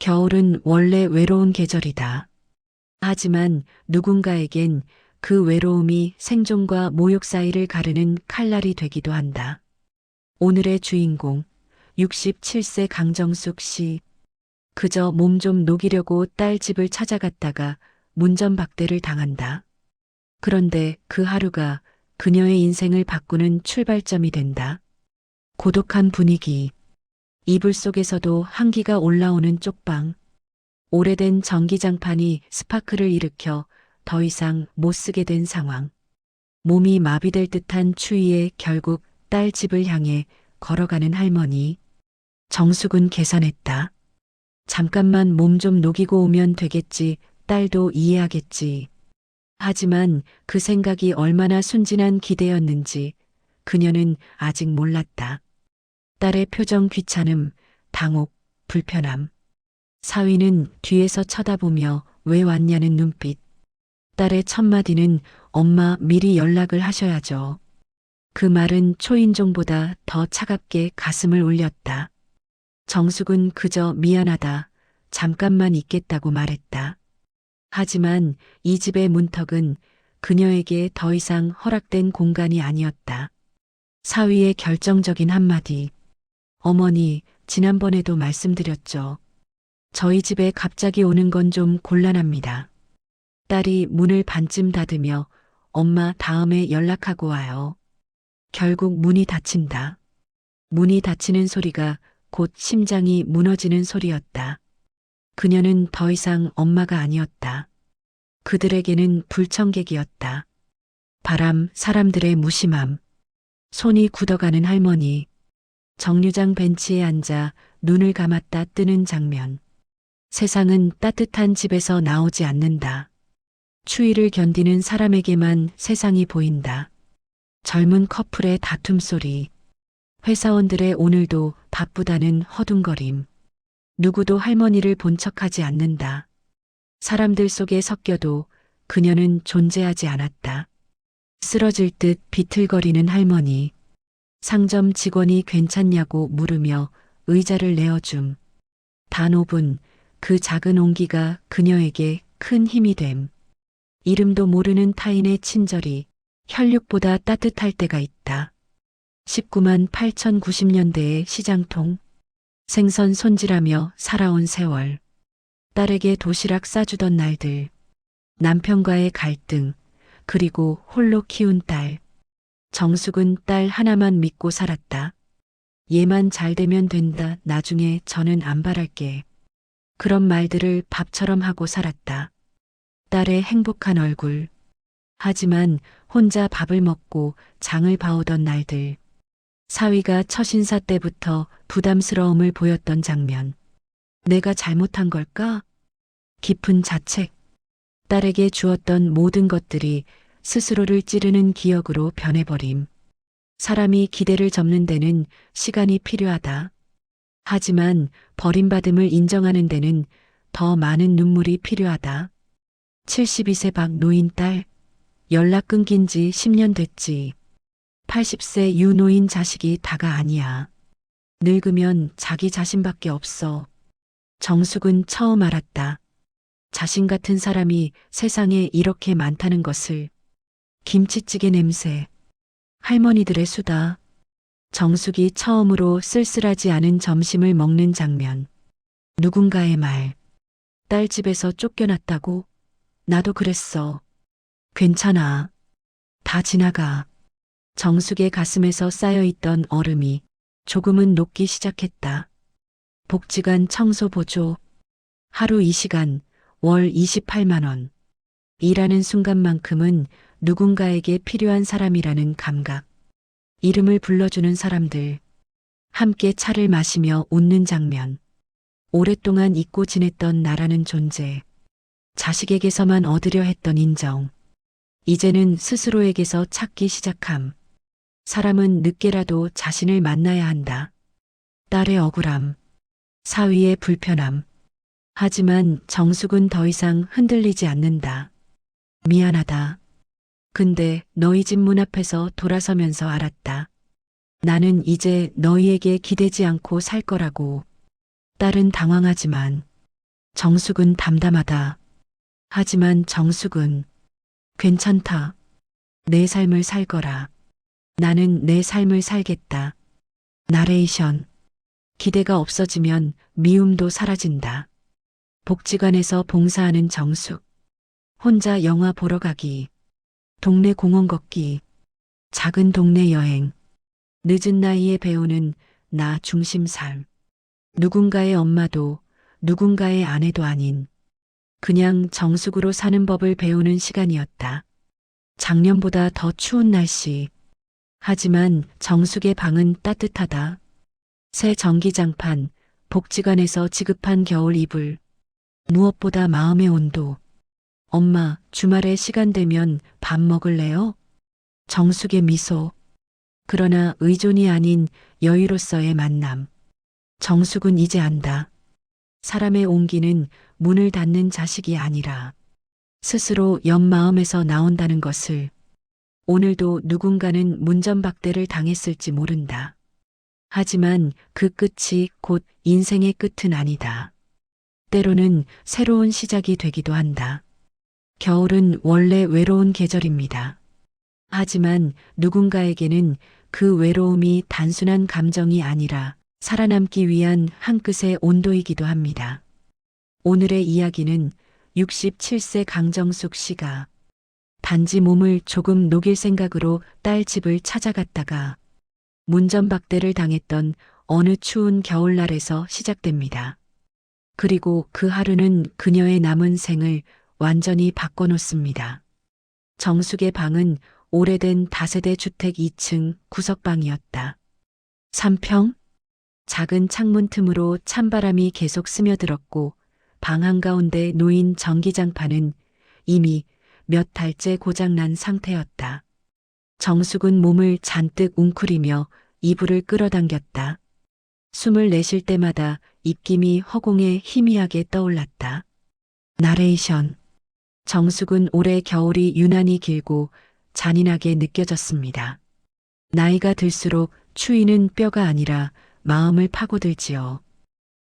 겨울은 원래 외로운 계절이다. 하지만 누군가에겐 그 외로움이 생존과 모욕 사이를 가르는 칼날이 되기도 한다. 오늘의 주인공, 67세 강정숙 씨. 그저 몸 좀 녹이려고 딸 집을 찾아갔다가 문전박대를 당한다. 그런데 그 하루가 그녀의 인생을 바꾸는 출발점이 된다. 고독한 분위기, 이불 속에서도 한기가 올라오는 쪽방, 오래된 전기장판이 스파크를 일으켜 더 이상 못 쓰게 된 상황. 몸이 마비될 듯한 추위에 결국 딸 집을 향해 걸어가는 할머니. 정숙은 계산했다. 잠깐만 몸 좀 녹이고 오면 되겠지, 딸도 이해하겠지. 하지만 그 생각이 얼마나 순진한 기대였는지 그녀는 아직 몰랐다. 딸의 표정 귀찮음, 당혹, 불편함. 사위는 뒤에서 쳐다보며 왜 왔냐는 눈빛. 딸의 첫마디는 엄마 미리 연락을 하셔야죠. 그 말은 초인종보다 더 차갑게 가슴을 울렸다. 정숙은 그저 미안하다, 잠깐만 있겠다고 말했다. 하지만 이 집의 문턱은 그녀에게 더 이상 허락된 공간이 아니었다. 사위의 결정적인 한마디. 어머니, 지난번에도 말씀드렸죠. 저희 집에 갑자기 오는 건 좀 곤란합니다. 딸이 문을 반쯤 닫으며 엄마 다음에 연락하고 와요. 결국 문이 닫힌다. 문이 닫히는 소리가 곧 심장이 무너지는 소리였다. 그녀는 더 이상 엄마가 아니었다. 그들에게는 불청객이었다. 바람, 사람들의 무심함, 손이 굳어가는 할머니, 정류장 벤치에 앉아 눈을 감았다 뜨는 장면. 세상은 따뜻한 집에서 나오지 않는다. 추위를 견디는 사람에게만 세상이 보인다. 젊은 커플의 다툼 소리, 회사원들의 오늘도 바쁘다는 허둥거림. 누구도 할머니를 본 척하지 않는다. 사람들 속에 섞여도 그녀는 존재하지 않았다. 쓰러질 듯 비틀거리는 할머니. 상점 직원이 괜찮냐고 물으며 의자를 내어줌. 단 5분 그 작은 온기가 그녀에게 큰 힘이 됨. 이름도 모르는 타인의 친절이 혈육보다 따뜻할 때가 있다. 19만 8,090년대의 시장통. 생선 손질하며 살아온 세월. 딸에게 도시락 싸주던 날들. 남편과의 갈등. 그리고 홀로 키운 딸. 정숙은 딸 하나만 믿고 살았다. 얘만 잘 되면 된다. 나중에 저는 안 바랄게. 그런 말들을 밥처럼 하고 살았다. 딸의 행복한 얼굴. 하지만 혼자 밥을 먹고 장을 봐오던 날들. 사위가 첫 인사 때부터 부담스러움을 보였던 장면. 내가 잘못한 걸까? 깊은 자책. 딸에게 주었던 모든 것들이 스스로를 찌르는 기억으로 변해버림. 사람이 기대를 접는 데는 시간이 필요하다. 하지만 버림받음을 인정하는 데는 더 많은 눈물이 필요하다. 72세 박 노인 딸. 연락 끊긴 지 10년 됐지. 80세 유노인 자식이 다가 아니야. 늙으면 자기 자신밖에 없어. 정숙은 처음 알았다. 자신 같은 사람이 세상에 이렇게 많다는 것을. 김치찌개 냄새. 할머니들의 수다. 정숙이 처음으로 쓸쓸하지 않은 점심을 먹는 장면. 누군가의 말. 딸 집에서 쫓겨났다고? 나도 그랬어. 괜찮아. 다 지나가. 정숙의 가슴에서 쌓여있던 얼음이 조금은 녹기 시작했다. 복지관 청소 보조. 하루 2시간, 월 28만 원. 일하는 순간만큼은 누군가에게 필요한 사람이라는 감각. 이름을 불러주는 사람들. 함께 차를 마시며 웃는 장면. 오랫동안 잊고 지냈던 나라는 존재. 자식에게서만 얻으려 했던 인정. 이제는 스스로에게서 찾기 시작함. 사람은 늦게라도 자신을 만나야 한다. 딸의 억울함. 사위의 불편함. 하지만 정숙은 더 이상 흔들리지 않는다. 미안하다. 근데 너희 집 문 앞에서 돌아서면서 알았다. 나는 이제 너희에게 기대지 않고 살 거라고. 딸은 당황하지만 정숙은 담담하다. 하지만 정숙은 괜찮다. 내 삶을 살 거라. 나는 내 삶을 살겠다. 나레이션. 기대가 없어지면 미움도 사라진다. 복지관에서 봉사하는 정숙. 혼자 영화 보러 가기. 동네 공원 걷기. 작은 동네 여행. 늦은 나이에 배우는 나 중심 삶. 누군가의 엄마도 누군가의 아내도 아닌 그냥 정숙으로 사는 법을 배우는 시간이었다. 작년보다 더 추운 날씨. 하지만 정숙의 방은 따뜻하다. 새 전기장판, 복지관에서 지급한 겨울 이불. 무엇보다 마음의 온도. 엄마, 주말에 시간 되면 밥 먹을래요? 정숙의 미소. 그러나 의존이 아닌 여유로서의 만남. 정숙은 이제 안다. 사람의 온기는 문을 닫는 자식이 아니라 스스로 옆 마음에서 나온다는 것을. 오늘도 누군가는 문전박대를 당했을지 모른다. 하지만 그 끝이 곧 인생의 끝은 아니다. 때로는 새로운 시작이 되기도 한다. 겨울은 원래 외로운 계절입니다. 하지만 누군가에게는 그 외로움이 단순한 감정이 아니라 살아남기 위한 한 끗의 온도이기도 합니다. 오늘의 이야기는 67세 강정숙 씨가 단지 몸을 조금 녹일 생각으로 딸 집을 찾아갔다가 문전박대를 당했던 어느 추운 겨울날에서 시작됩니다. 그리고 그 하루는 그녀의 남은 생을 완전히 바꿔놓습니다. 정숙의 방은 오래된 다세대 주택 2층 구석방이었다. 3평? 작은 창문 틈으로 찬바람이 계속 스며들었고 방 한가운데 놓인 전기장판은 이미 몇 달째 고장난 상태였다. 정숙은 몸을 잔뜩 웅크리며 이불을 끌어당겼다. 숨을 내쉴 때마다 입김이 허공에 희미하게 떠올랐다. 나레이션. 정숙은 올해 겨울이 유난히 길고 잔인하게 느껴졌습니다. 나이가 들수록 추위는 뼈가 아니라 마음을 파고들지요.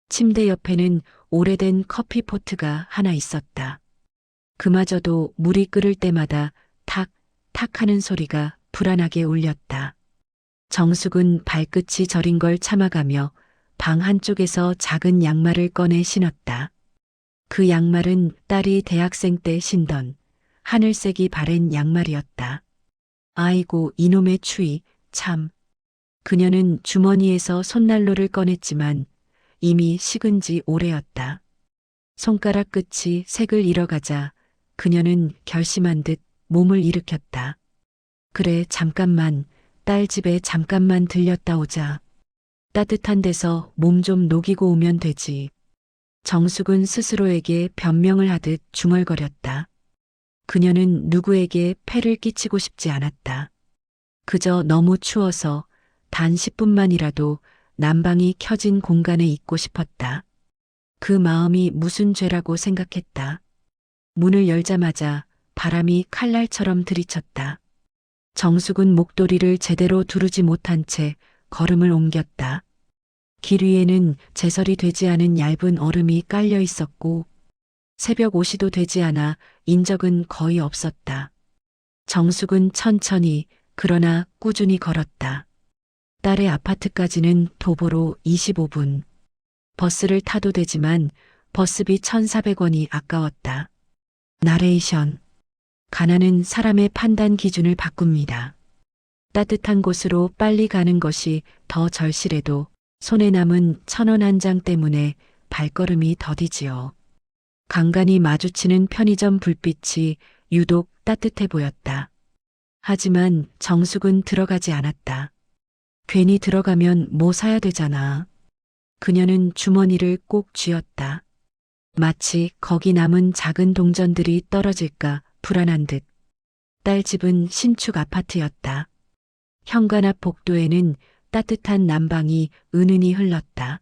침대 옆에는 오래된 커피포트가 하나 있었다. 그마저도 물이 끓을 때마다 탁, 탁 하는 소리가 불안하게 울렸다. 정숙은 발끝이 저린 걸 참아가며 방 한쪽에서 작은 양말을 꺼내 신었다. 그 양말은 딸이 대학생 때 신던 하늘색이 바랜 양말이었다. 아이고 이놈의 추위, 참. 그녀는 주머니에서 손난로를 꺼냈지만 이미 식은 지 오래였다. 손가락 끝이 색을 잃어가자 그녀는 결심한 듯 몸을 일으켰다. 그래, 잠깐만, 딸 집에 잠깐만 들렸다 오자. 따뜻한 데서 몸 좀 녹이고 오면 되지. 정숙은 스스로에게 변명을 하듯 중얼거렸다. 그녀는 누구에게 폐를 끼치고 싶지 않았다. 그저 너무 추워서 단 10분만이라도 난방이 켜진 공간에 있고 싶었다. 그 마음이 무슨 죄라고 생각했다. 문을 열자마자 바람이 칼날처럼 들이쳤다. 정숙은 목도리를 제대로 두르지 못한 채 걸음을 옮겼다. 길 위에는 제설이 되지 않은 얇은 얼음이 깔려 있었고 새벽 5시도 되지 않아 인적은 거의 없었다. 정숙은 천천히 그러나 꾸준히 걸었다. 딸의 아파트까지는 도보로 25분. 버스를 타도 되지만 버스비 1,400원이 아까웠다. 나레이션. 가난은 사람의 판단 기준을 바꿉니다. 따뜻한 곳으로 빨리 가는 것이 더 절실해도 손에 남은 1,000원 한 장 때문에 발걸음이 더디지요. 간간히 마주치는 편의점 불빛이 유독 따뜻해 보였다. 하지만 정숙은 들어가지 않았다. 괜히 들어가면 뭐 사야 되잖아. 그녀는 주머니를 꼭 쥐었다. 마치 거기 남은 작은 동전들이 떨어질까 불안한 듯. 딸 집은 신축 아파트였다. 현관 앞 복도에는 따뜻한 난방이 은은히 흘렀다.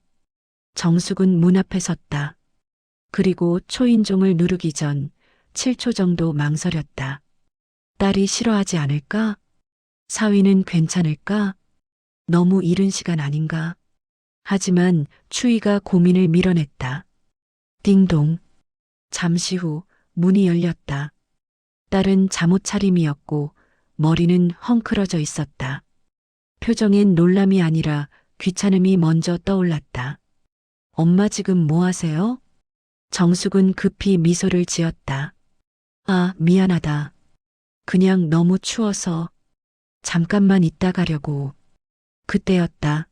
정숙은 문 앞에 섰다. 그리고 초인종을 누르기 전 7초 정도 망설였다. 딸이 싫어하지 않을까? 사위는 괜찮을까? 너무 이른 시간 아닌가? 하지만 추위가 고민을 밀어냈다. 띵동. 잠시 후 문이 열렸다. 딸은 잠옷 차림이었고 머리는 헝클어져 있었다. 표정엔 놀람이 아니라 귀찮음이 먼저 떠올랐다. 엄마 지금 뭐 하세요? 정숙은 급히 미소를 지었다. 아, 미안하다. 그냥 너무 추워서 잠깐만 있다 가려고. 그때였다.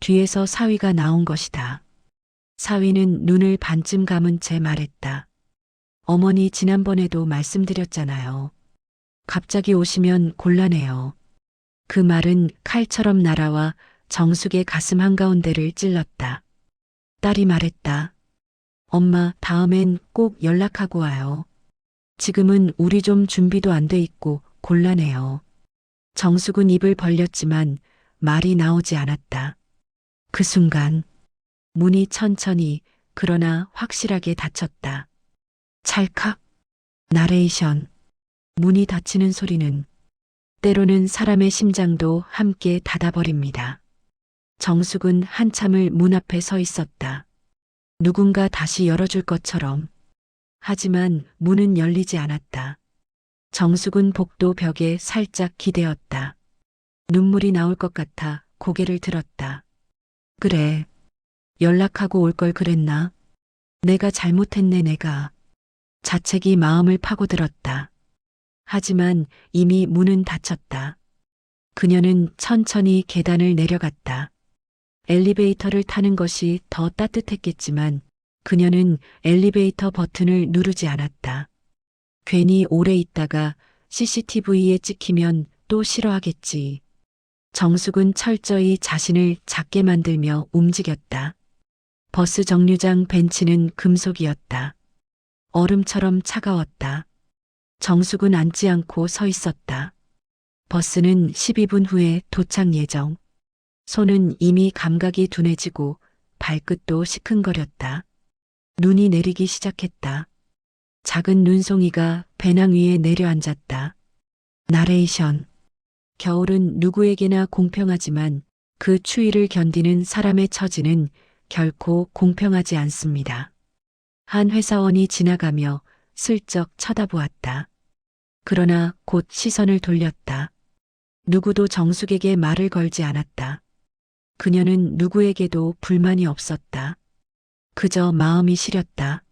뒤에서 사위가 나온 것이다. 사위는 눈을 반쯤 감은 채 말했다. 어머니 지난번에도 말씀드렸잖아요. 갑자기 오시면 곤란해요. 그 말은 칼처럼 날아와 정숙의 가슴 한가운데를 찔렀다. 딸이 말했다. 엄마, 다음엔 꼭 연락하고 와요. 지금은 우리 좀 준비도 안 돼 있고 곤란해요. 정숙은 입을 벌렸지만 말이 나오지 않았다. 그 순간 문이 천천히 그러나 확실하게 닫혔다. 찰칵. 나레이션. 문이 닫히는 소리는 때로는 사람의 심장도 함께 닫아버립니다. 정숙은 한참을 문 앞에 서 있었다. 누군가 다시 열어줄 것처럼. 하지만 문은 열리지 않았다. 정숙은 복도 벽에 살짝 기대었다. 눈물이 나올 것 같아 고개를 들었다. 그래. 연락하고 올 걸 그랬나? 내가 잘못했네, 내가. 자책이 마음을 파고들었다. 하지만 이미 문은 닫혔다. 그녀는 천천히 계단을 내려갔다. 엘리베이터를 타는 것이 더 따뜻했겠지만 그녀는 엘리베이터 버튼을 누르지 않았다. 괜히 오래 있다가 CCTV에 찍히면 또 싫어하겠지. 정숙은 철저히 자신을 작게 만들며 움직였다. 버스 정류장 벤치는 금속이었다. 얼음처럼 차가웠다. 정숙은 앉지 않고 서 있었다. 버스는 12분 후에 도착 예정. 손은 이미 감각이 둔해지고 발끝도 시큰거렸다. 눈이 내리기 시작했다. 작은 눈송이가 배낭 위에 내려앉았다. 나레이션. 겨울은 누구에게나 공평하지만 그 추위를 견디는 사람의 처지는 결코 공평하지 않습니다. 한 회사원이 지나가며 슬쩍 쳐다보았다. 그러나 곧 시선을 돌렸다. 누구도 정숙에게 말을 걸지 않았다. 그녀는 누구에게도 불만이 없었다. 그저 마음이 시렸다.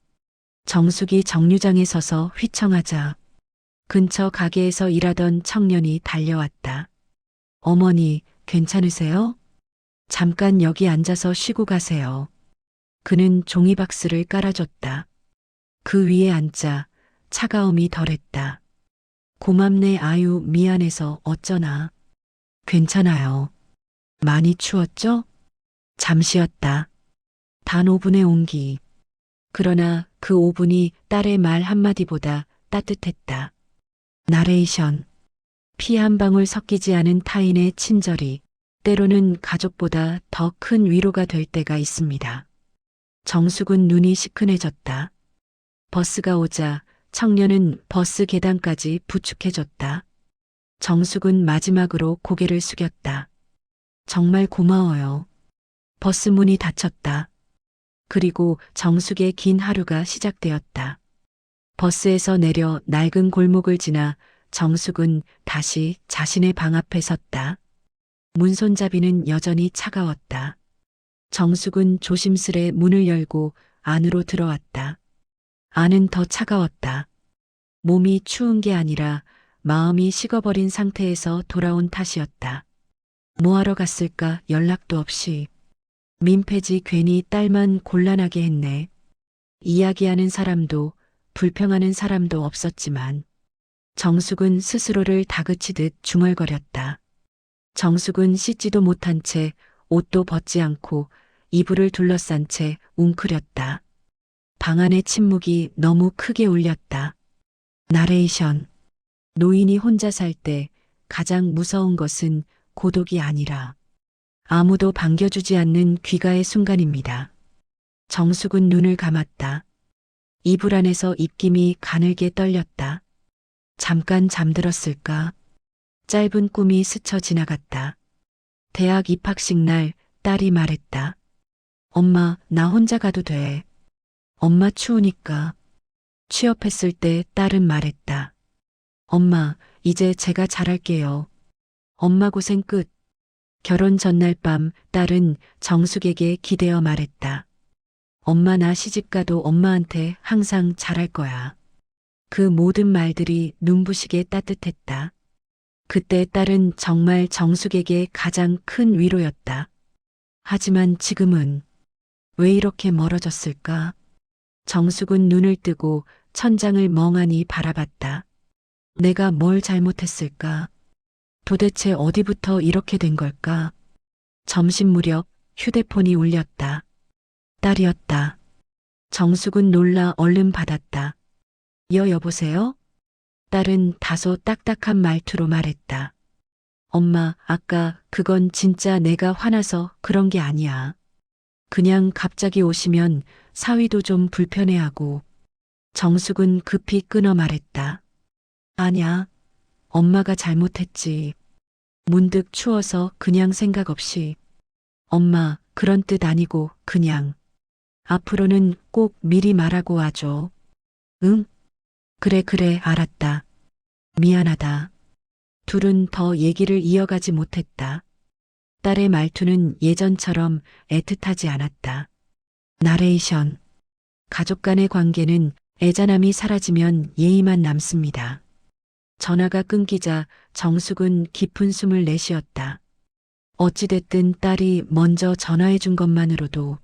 정숙이 정류장에 서서 휘청하자 근처 가게에서 일하던 청년이 달려왔다. 어머니, 괜찮으세요? 잠깐 여기 앉아서 쉬고 가세요. 그는 종이박스를 깔아줬다. 그 위에 앉자 차가움이 덜했다. 고맙네 아유 미안해서 어쩌나. 괜찮아요. 많이 추웠죠? 잠시였다. 단 5분의 온기. 그러나 그 5분이 딸의 말 한마디보다 따뜻했다. 나레이션. 피 한 방울 섞이지 않은 타인의 친절이 때로는 가족보다 더 큰 위로가 될 때가 있습니다. 정숙은 눈이 시큰해졌다. 버스가 오자 청년은 버스 계단까지 부축해줬다. 정숙은 마지막으로 고개를 숙였다. 정말 고마워요. 버스 문이 닫혔다. 그리고 정숙의 긴 하루가 시작되었다. 버스에서 내려 낡은 골목을 지나 정숙은 다시 자신의 방 앞에 섰다. 문손잡이는 여전히 차가웠다. 정숙은 조심스레 문을 열고 안으로 들어왔다. 안은 더 차가웠다. 몸이 추운 게 아니라 마음이 식어버린 상태에서 돌아온 탓이었다. 뭐하러 갔을까 연락도 없이. 민폐지 괜히 딸만 곤란하게 했네. 이야기하는 사람도 불평하는 사람도 없었지만 정숙은 스스로를 다그치듯 중얼거렸다. 정숙은 씻지도 못한 채 옷도 벗지 않고 이불을 둘러싼 채 웅크렸다. 방 안의 침묵이 너무 크게 울렸다. 나레이션. 노인이 혼자 살 때 가장 무서운 것은 고독이 아니라 아무도 반겨주지 않는 귀가의 순간입니다. 정숙은 눈을 감았다. 이불 안에서 입김이 가늘게 떨렸다. 잠깐 잠들었을까? 짧은 꿈이 스쳐 지나갔다. 대학 입학식 날 딸이 말했다. 엄마, 나 혼자 가도 돼. 엄마 추우니까. 취업했을 때 딸은 말했다. 엄마, 이제 제가 잘할게요. 엄마 고생 끝. 결혼 전날 밤 딸은 정숙에게 기대어 말했다. 엄마 나 시집가도 엄마한테 항상 잘할 거야. 그 모든 말들이 눈부시게 따뜻했다. 그때 딸은 정말 정숙에게 가장 큰 위로였다. 하지만 지금은 왜 이렇게 멀어졌을까? 정숙은 눈을 뜨고 천장을 멍하니 바라봤다. 내가 뭘 잘못했을까? 도대체 어디부터 이렇게 된 걸까? 점심 무렵 휴대폰이 울렸다. 딸이었다. 정숙은 놀라 얼른 받았다. 여보세요? 딸은 다소 딱딱한 말투로 말했다. 엄마, 아까 그건 진짜 내가 화나서 그런 게 아니야. 그냥 갑자기 오시면 사위도 좀 불편해하고. 정숙은 급히 끊어 말했다. 아냐, 엄마가 잘못했지. 문득 추워서 그냥 생각 없이. 엄마, 그런 뜻 아니고 그냥. 앞으로는 꼭 미리 말하고 와줘. 응? 그래, 알았다. 미안하다. 둘은 더 얘기를 이어가지 못했다. 딸의 말투는 예전처럼 애틋하지 않았다. 나레이션. 가족 간의 관계는 애잔함이 사라지면 예의만 남습니다. 전화가 끊기자 정숙은 깊은 숨을 내쉬었다. 어찌됐든 딸이 먼저 전화해 준 것만으로도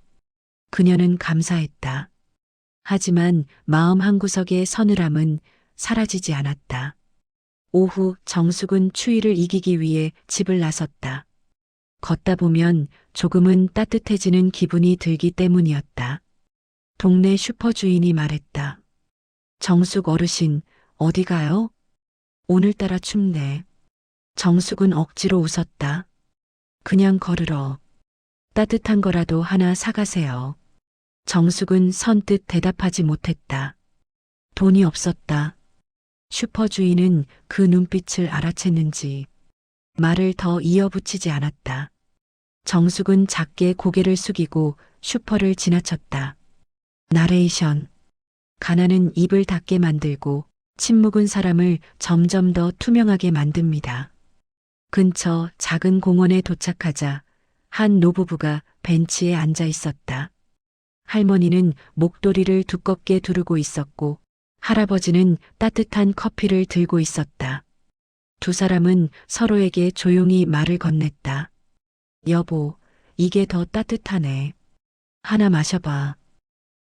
그녀는 감사했다. 하지만 마음 한구석의 서늘함은 사라지지 않았다. 오후 정숙은 추위를 이기기 위해 집을 나섰다. 걷다 보면 조금은 따뜻해지는 기분이 들기 때문이었다. 동네 슈퍼 주인이 말했다. 정숙 어르신, 어디 가요? 오늘따라 춥네. 정숙은 억지로 웃었다. 그냥 걸으러. 따뜻한 거라도 하나 사가세요. 정숙은 선뜻 대답하지 못했다. 돈이 없었다. 슈퍼 주인은 그 눈빛을 알아챘는지 말을 더 이어붙이지 않았다. 정숙은 작게 고개를 숙이고 슈퍼를 지나쳤다. 나레이션. 가난은 입을 닫게 만들고 침묵은 사람을 점점 더 투명하게 만듭니다. 근처 작은 공원에 도착하자 한 노부부가 벤치에 앉아 있었다. 할머니는 목도리를 두껍게 두르고 있었고 할아버지는 따뜻한 커피를 들고 있었다. 두 사람은 서로에게 조용히 말을 건넸다. 여보, 이게 더 따뜻하네. 하나 마셔봐.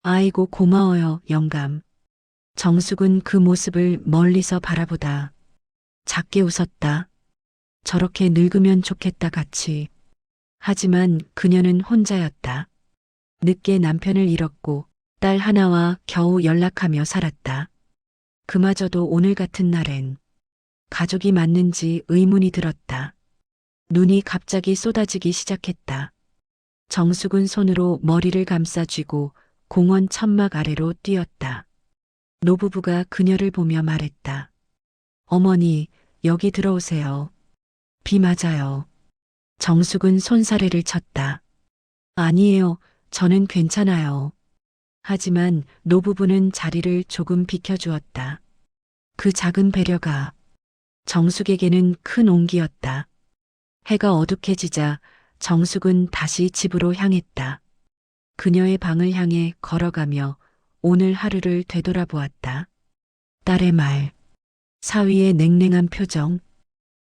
아이고 고마워요, 영감. 정숙은 그 모습을 멀리서 바라보다 작게 웃었다. 저렇게 늙으면 좋겠다 같이. 하지만 그녀는 혼자였다. 늦게 남편을 잃었고 딸 하나와 겨우 연락하며 살았다. 그마저도 오늘 같은 날엔 가족이 맞는지 의문이 들었다. 눈이 갑자기 쏟아지기 시작했다. 정숙은 손으로 머리를 감싸쥐고 공원 천막 아래로 뛰었다. 노부부가 그녀를 보며 말했다. 어머니, 여기 들어오세요. 비 맞아요. 정숙은 손사래를 쳤다. 아니에요, 저는 괜찮아요. 하지만 노부부는 자리를 조금 비켜주었다. 그 작은 배려가 정숙에게는 큰 온기였다. 해가 어둑해지자 정숙은 다시 집으로 향했다. 그녀의 방을 향해 걸어가며 오늘 하루를 되돌아보았다. 딸의 말, 사위의 냉랭한 표정,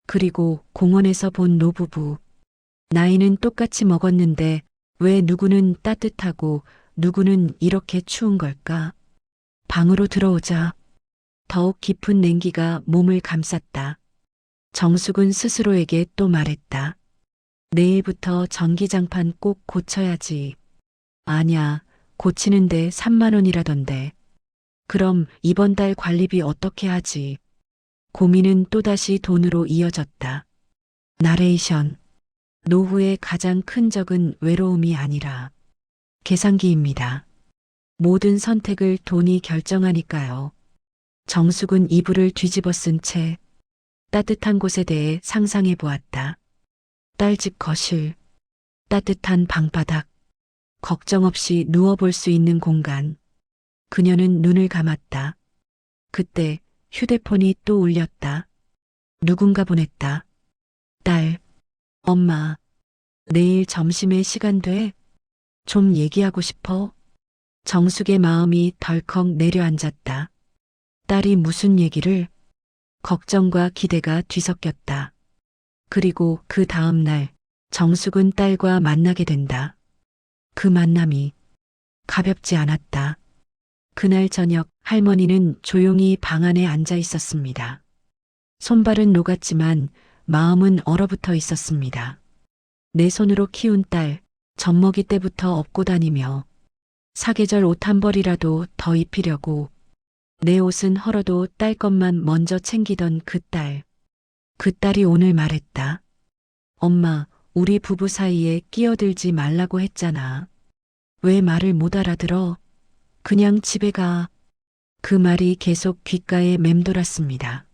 그리고 공원에서 본 노부부. 나이는 똑같이 먹었는데 왜 누구는 따뜻하고 누구는 이렇게 추운 걸까? 방으로 들어오자 더욱 깊은 냉기가 몸을 감쌌다. 정숙은 스스로에게 또 말했다. 내일부터 전기장판 꼭 고쳐야지. 아냐, 고치는데 3만 원이라던데. 그럼 이번 달 관리비 어떻게 하지? 고민은 또다시 돈으로 이어졌다. 나레이션. 노후의 가장 큰 적은 외로움이 아니라 계산기입니다. 모든 선택을 돈이 결정하니까요. 정숙은 이불을 뒤집어 쓴 채 따뜻한 곳에 대해 상상해 보았다. 딸집 거실, 따뜻한 방바닥, 걱정 없이 누워볼 수 있는 공간. 그녀는 눈을 감았다. 그때 휴대폰이 또 울렸다. 누군가 보냈다. 딸, 엄마, 내일 점심에 시간 돼? 좀 얘기하고 싶어. 정숙의 마음이 덜컥 내려앉았다. 딸이 무슨 얘기를? 걱정과 기대가 뒤섞였다. 그리고 그 다음 날 정숙은 딸과 만나게 된다. 그 만남이 가볍지 않았다. 그날 저녁 할머니는 조용히 방 안에 앉아 있었습니다. 손발은 녹았지만 마음은 얼어붙어 있었습니다. 내 손으로 키운 딸, 젖먹이 때부터 업고 다니며 사계절 옷 한 벌이라도 더 입히려고 내 옷은 헐어도 딸 것만 먼저 챙기던 그 딸. 그 딸이 오늘 말했다. 엄마, 우리 부부 사이에 끼어들지 말라고 했잖아. 왜 말을 못 알아들어? 그냥 집에 가. 그 말이 계속 귓가에 맴돌았습니다.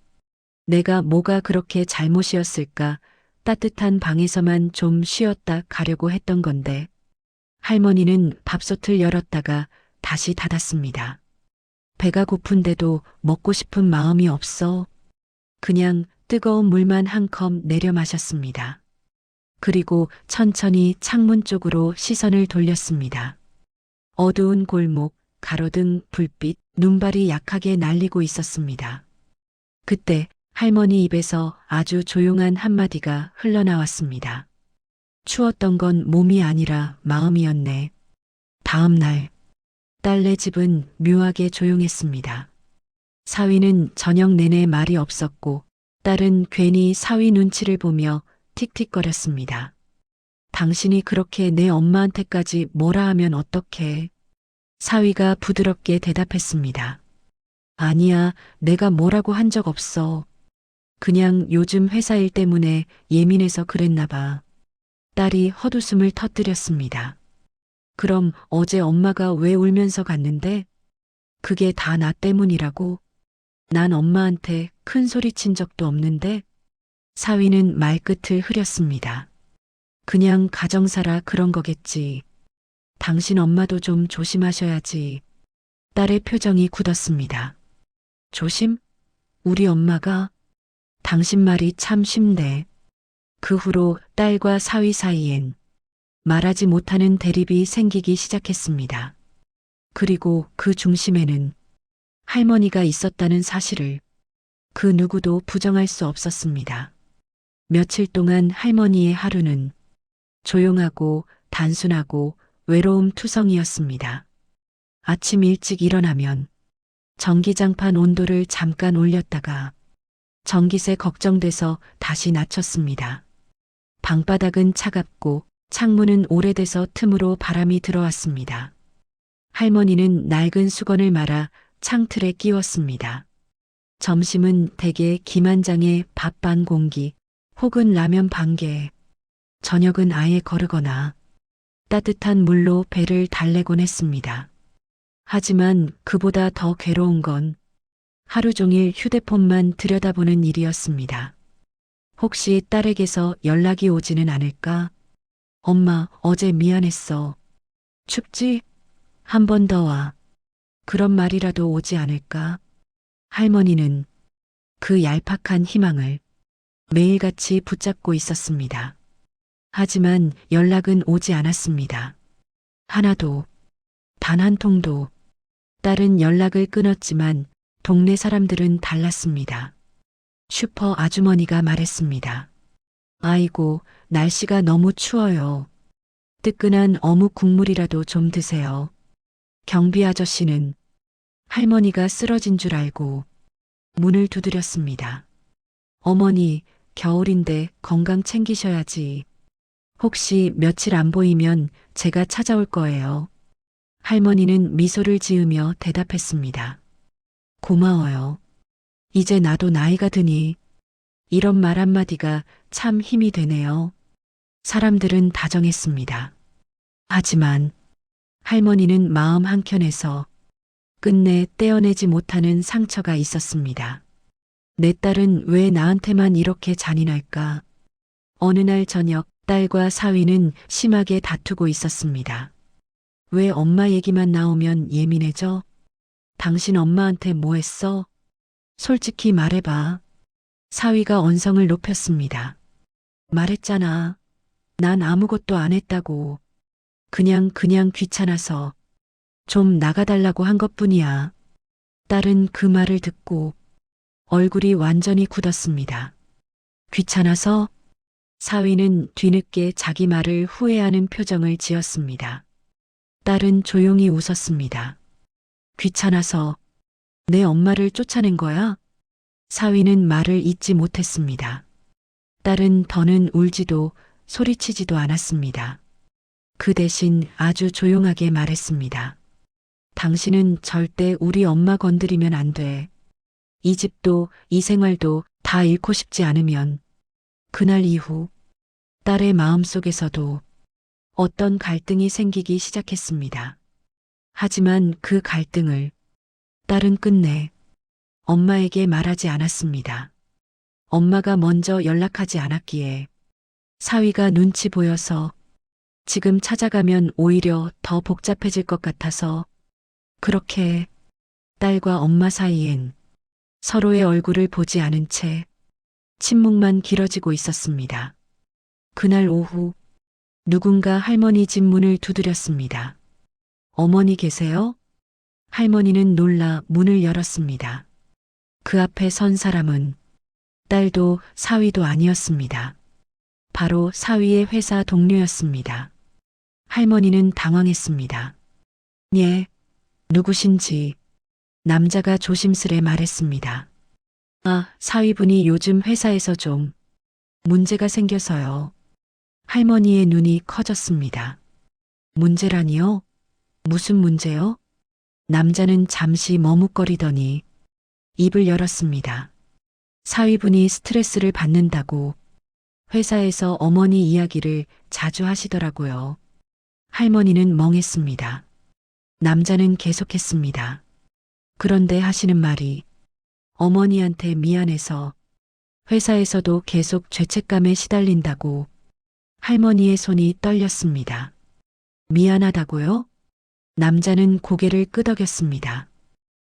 내가 뭐가 그렇게 잘못이었을까? 따뜻한 방에서만 좀 쉬었다 가려고 했던 건데. 할머니는 밥솥을 열었다가 다시 닫았습니다. 배가 고픈데도 먹고 싶은 마음이 없어. 그냥 뜨거운 물만 한 컵 내려 마셨습니다. 그리고 천천히 창문 쪽으로 시선을 돌렸습니다. 어두운 골목, 가로등, 불빛, 눈발이 약하게 날리고 있었습니다. 그때 할머니 입에서 아주 조용한 한마디가 흘러나왔습니다. 추웠던 건 몸이 아니라 마음이었네. 다음 날, 딸네 집은 묘하게 조용했습니다. 사위는 저녁 내내 말이 없었고 딸은 괜히 사위 눈치를 보며 틱틱거렸습니다. 당신이 그렇게 내 엄마한테까지 뭐라 하면 어떡해? 사위가 부드럽게 대답했습니다. 아니야, 내가 뭐라고 한 적 없어. 그냥 요즘 회사 일 때문에 예민해서 그랬나 봐. 딸이 헛웃음을 터뜨렸습니다. 그럼 어제 엄마가 왜 울면서 갔는데? 그게 다 나 때문이라고? 난 엄마한테 큰 소리 친 적도 없는데? 사위는 말끝을 흐렸습니다. 그냥 가정사라 그런 거겠지. 당신 엄마도 좀 조심하셔야지. 딸의 표정이 굳었습니다. 조심? 우리 엄마가? 당신 말이 참 쉽네. 그 후로 딸과 사위 사이엔 말하지 못하는 대립이 생기기 시작했습니다. 그리고 그 중심에는 할머니가 있었다는 사실을 그 누구도 부정할 수 없었습니다. 며칠 동안 할머니의 하루는 조용하고 단순하고 외로움 투성이었습니다. 아침 일찍 일어나면 전기장판 온도를 잠깐 올렸다가 전기세 걱정돼서 다시 낮췄습니다. 방바닥은 차갑고 창문은 오래돼서 틈으로 바람이 들어왔습니다. 할머니는 낡은 수건을 말아 창틀에 끼웠습니다. 점심은 대개 김 한 장에 밥 반 공기 혹은 라면 반 개. 저녁은 아예 거르거나 따뜻한 물로 배를 달래곤 했습니다. 하지만 그보다 더 괴로운 건 하루 종일 휴대폰만 들여다보는 일이었습니다. 혹시 딸에게서 연락이 오지는 않을까? 엄마, 어제 미안했어. 춥지? 한 번 더 와. 그런 말이라도 오지 않을까? 할머니는 그 얄팍한 희망을 매일같이 붙잡고 있었습니다. 하지만 연락은 오지 않았습니다. 하나도, 단 한 통도. 딸은 연락을 끊었지만 동네 사람들은 달랐습니다. 슈퍼 아주머니가 말했습니다. 아이고, 날씨가 너무 추워요. 뜨끈한 어묵 국물이라도 좀 드세요. 경비 아저씨는 할머니가 쓰러진 줄 알고 문을 두드렸습니다. 어머니, 겨울인데 건강 챙기셔야지. 혹시 며칠 안 보이면 제가 찾아올 거예요. 할머니는 미소를 지으며 대답했습니다. 고마워요. 이제 나도 나이가 드니 이런 말 한마디가 참 힘이 되네요. 사람들은 다정했습니다. 하지만 할머니는 마음 한켠에서 끝내 떼어내지 못하는 상처가 있었습니다. 내 딸은 왜 나한테만 이렇게 잔인할까? 어느 날 저녁 딸과 사위는 심하게 다투고 있었습니다. 왜 엄마 얘기만 나오면 예민해져? 당신 엄마한테 뭐 했어? 솔직히 말해봐. 사위가 언성을 높였습니다. 말했잖아. 난 아무것도 안 했다고. 그냥 귀찮아서 좀 나가달라고 한 것뿐이야. 딸은 그 말을 듣고 얼굴이 완전히 굳었습니다. 귀찮아서? 사위는 뒤늦게 자기 말을 후회하는 표정을 지었습니다. 딸은 조용히 웃었습니다. 귀찮아서 내 엄마를 쫓아낸 거야? 사위는 말을 잇지 못했습니다. 딸은 더는 울지도 소리치지도 않았습니다. 그 대신 아주 조용하게 말했습니다. 당신은 절대 우리 엄마 건드리면 안 돼. 이 집도 이 생활도 다 잃고 싶지 않으면. 그날 이후 딸의 마음속에서도 어떤 갈등이 생기기 시작했습니다. 하지만 그 갈등을 딸은 끝내 엄마에게 말하지 않았습니다. 엄마가 먼저 연락하지 않았기에 사위가 눈치 보여서 지금 찾아가면 오히려 더 복잡해질 것 같아서 그렇게 딸과 엄마 사이엔 서로의 얼굴을 보지 않은 채 침묵만 길어지고 있었습니다. 그날 오후 누군가 할머니 집 문을 두드렸습니다. 어머니 계세요? 할머니는 놀라 문을 열었습니다. 그 앞에 선 사람은 딸도 사위도 아니었습니다. 바로 사위의 회사 동료였습니다. 할머니는 당황했습니다. 예, 누구신지 남자가 조심스레 말했습니다. 아, 사위분이 요즘 회사에서 좀 문제가 생겨서요. 할머니의 눈이 커졌습니다. 문제라니요? 무슨 문제요? 남자는 잠시 머뭇거리더니 입을 열었습니다. 사위분이 스트레스를 받는다고 회사에서 어머니 이야기를 자주 하시더라고요. 할머니는 멍했습니다. 남자는 계속했습니다. 그런데 하시는 말이 어머니한테 미안해서 회사에서도 계속 죄책감에 시달린다고. 할머니의 손이 떨렸습니다. 미안하다고요? 남자는 고개를 끄덕였습니다.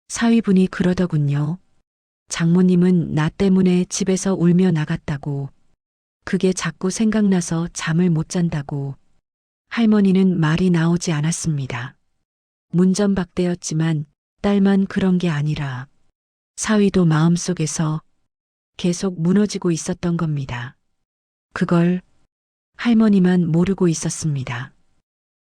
사위분이 그러더군요. 장모님은 나 때문에 집에서 울며 나갔다고. 그게 자꾸 생각나서 잠을 못 잔다고. 할머니는 말이 나오지 않았습니다. 문전박대였지만 딸만 그런 게 아니라 사위도 마음속에서 계속 무너지고 있었던 겁니다. 그걸 할머니만 모르고 있었습니다.